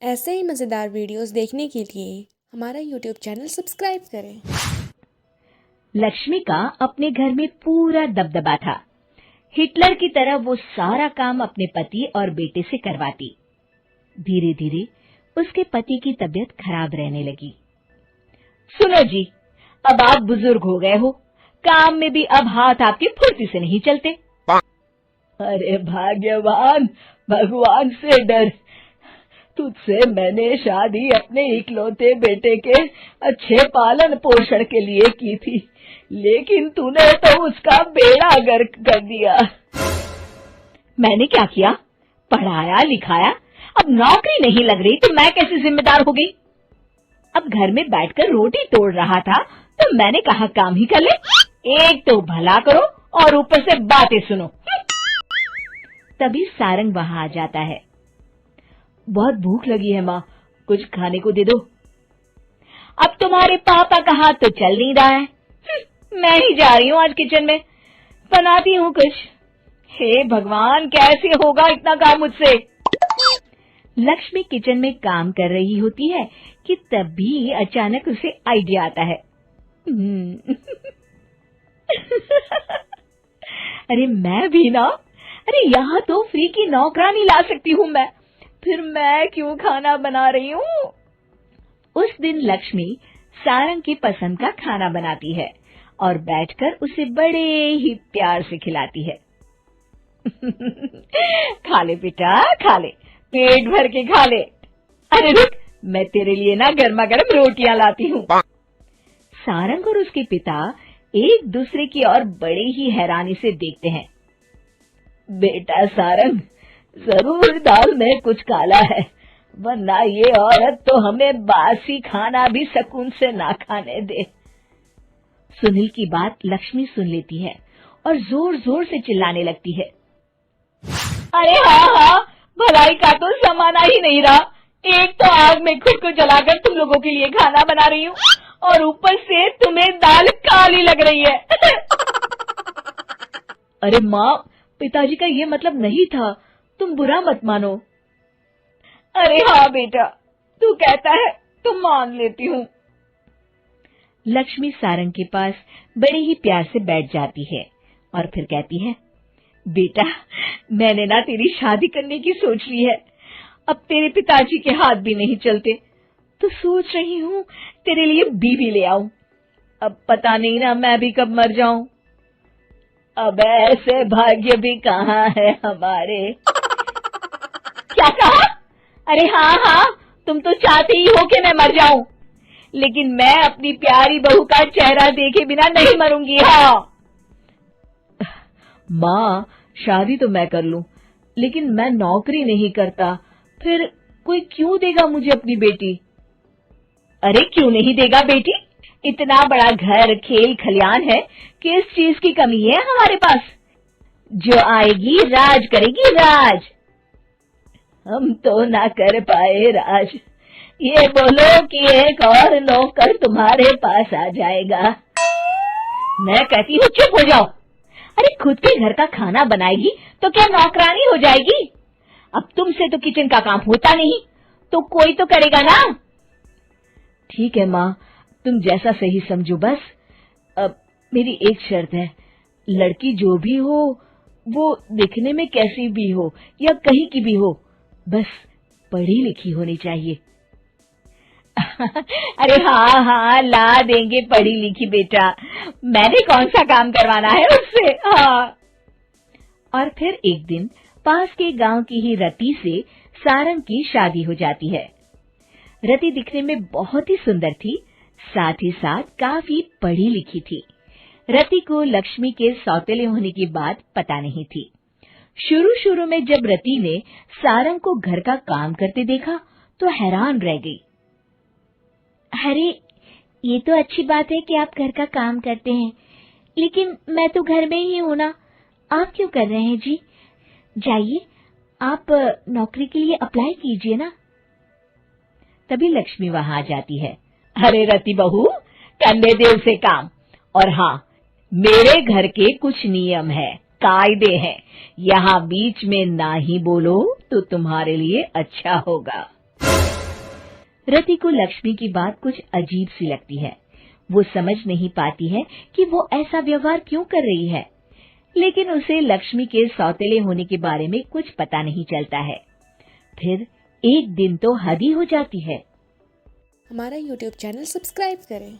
ऐसे ही मज़ेदार वीडियोस देखने के लिए हमारा यूट्यूब चैनल सब्सक्राइब करें। लक्ष्मी का अपने घर में पूरा दबदबा था। हिटलर की तरह वो सारा काम अपने पति और बेटे से करवाती। धीरे धीरे उसके पति की तबीयत खराब रहने लगी। सुनो जी, अब आप बुजुर्ग हो गए हो, काम में भी अब हाथ आपके फुर्ती से नहीं चलते। अरे भाग्यवान, भगवान से डर। तुझसे मैंने शादी अपने इकलौते बेटे के अच्छे पालन पोषण के लिए की थी, लेकिन तूने तो उसका बेड़ा गर्क कर दिया। मैंने क्या किया? पढ़ाया लिखाया, अब नौकरी नहीं लग रही तो मैं कैसे जिम्मेदार हो गई? अब घर में बैठकर रोटी तोड़ रहा था तो मैंने कहा काम ही कर ले। एक तो भला करो और ऊपर से बातें सुनो। तभी सारंग वहां आ जाता है। बहुत भूख लगी है माँ, कुछ खाने को दे दो। अब तुम्हारे पापा का हाथ तो चल नहीं रहा है। मैं ही जा रही हूँ आज किचन में, बनाती हूँ कुछ। हे भगवान, कैसे होगा इतना काम मुझसे? लक्ष्मी किचन में काम कर रही होती है कि तभी अचानक उसे आइडिया आता है। अरे मैं भी ना, अरे यहाँ तो फ्री की नौकरानी ला सकती हूँ मैं, फिर मैं क्यों खाना बना रही हूँ? उस दिन लक्ष्मी सारंग की पसंद का खाना बनाती है और बैठकर उसे बड़े ही प्यार से खिलाती है। खा ले बेटा, खा ले, पेट भर के खा ले। अरे रुक, मैं तेरे लिए ना गर्मा गर्म रोटियां लाती हूँ। सारंग और उसके पिता एक दूसरे की ओर बड़े ही हैरानी से देखते हैं। बेटा सारंग, जरूर दाल में कुछ काला है, वरना ये औरत तो हमें बासी खाना भी सुकून से ना खाने दे। सुनील की बात लक्ष्मी सुन लेती है और जोर जोर से चिल्लाने लगती है। अरे हाँ, भलाई का तो जमाना ही नहीं रहा। एक तो आग में खुद को जलाकर तुम लोगों के लिए खाना बना रही हूँ और ऊपर से तुम्हें दाल काली लग रही है। अरे माँ, पिताजी का ये मतलब नहीं था, तुम बुरा मत मानो। अरे हाँ बेटा, तू कहता है तो मान लेती हूँ। लक्ष्मी सारंग के पास बड़े ही प्यार से बैठ जाती है और फिर कहती है, बेटा मैंने ना तेरी शादी करने की सोच ली है। अब तेरे पिताजी के हाथ भी नहीं चलते, तो सोच रही हूँ तेरे लिए बीवी ले आऊं। अब पता नहीं ना मैं भी कब मर जाऊं। अब ऐसे भाग्य भी कहाँ है हमारे। क्या कहा? अरे हाँ, तुम तो चाहते ही हो कि मैं मर जाऊं, लेकिन मैं अपनी प्यारी बहू का चेहरा देखे बिना नहीं मरूंगी। हाँ माँ, शादी तो मैं कर लूं, लेकिन मैं नौकरी नहीं करता, फिर कोई क्यों देगा मुझे अपनी बेटी? अरे क्यों नहीं देगा बेटी? इतना बड़ा घर, खेल खलियान है, किस चीज की कमी है हमारे पास? जो आएगी राज करेगी, राज। हम तो ना कर पाए राज, ये बोलो कि एक और नौकर तुम्हारे पास आ जाएगा। मैं कहती हूँ चुप हो जाओ। अरे खुद के घर का खाना बनाएगी तो क्या नौकरानी हो जाएगी? अब तुमसे तो किचन का काम होता नहीं, तो कोई तो करेगा ना। ठीक है माँ, तुम जैसा सही समझो बस। अब मेरी एक शर्त है, लड़की जो भी हो वो दिखने में कैसी भी हो या कहीं की भी हो, बस पढ़ी लिखी होनी चाहिए। अरे हाँ, ला देंगे पढ़ी लिखी बेटा, मैंने कौन सा काम करवाना है उससे। हाँ। और फिर एक दिन पास के गांव की ही रति से सारंग की शादी हो जाती है। रति दिखने में बहुत ही सुंदर थी, साथ ही साथ काफी पढ़ी लिखी थी। रति को लक्ष्मी के सौतेले होने की बात पता नहीं थी। शुरू में जब रति ने सारंग को घर का काम करते देखा तो हैरान रह गई। अरे ये तो अच्छी बात है कि आप घर का काम करते हैं, लेकिन मैं तो घर में ही हूं ना, आप क्यों कर रहे हैं जी? जाइए आप नौकरी के लिए अप्लाई कीजिए ना। तभी लक्ष्मी वहां आ जाती है। अरे रति बहू, करने दे उसे काम। और हाँ, मेरे घर के कुछ नियम है, कायदे हैं, यहाँ बीच में ना ही बोलो तो तुम्हारे लिए अच्छा होगा। रति को लक्ष्मी की बात कुछ अजीब सी लगती है। वो समझ नहीं पाती है कि वो ऐसा व्यवहार क्यों कर रही है, लेकिन उसे लक्ष्मी के सौतेले होने के बारे में कुछ पता नहीं चलता है। फिर एक दिन तो हद ही हो जाती है। हमारा YouTube चैनल सब्सक्राइब करें।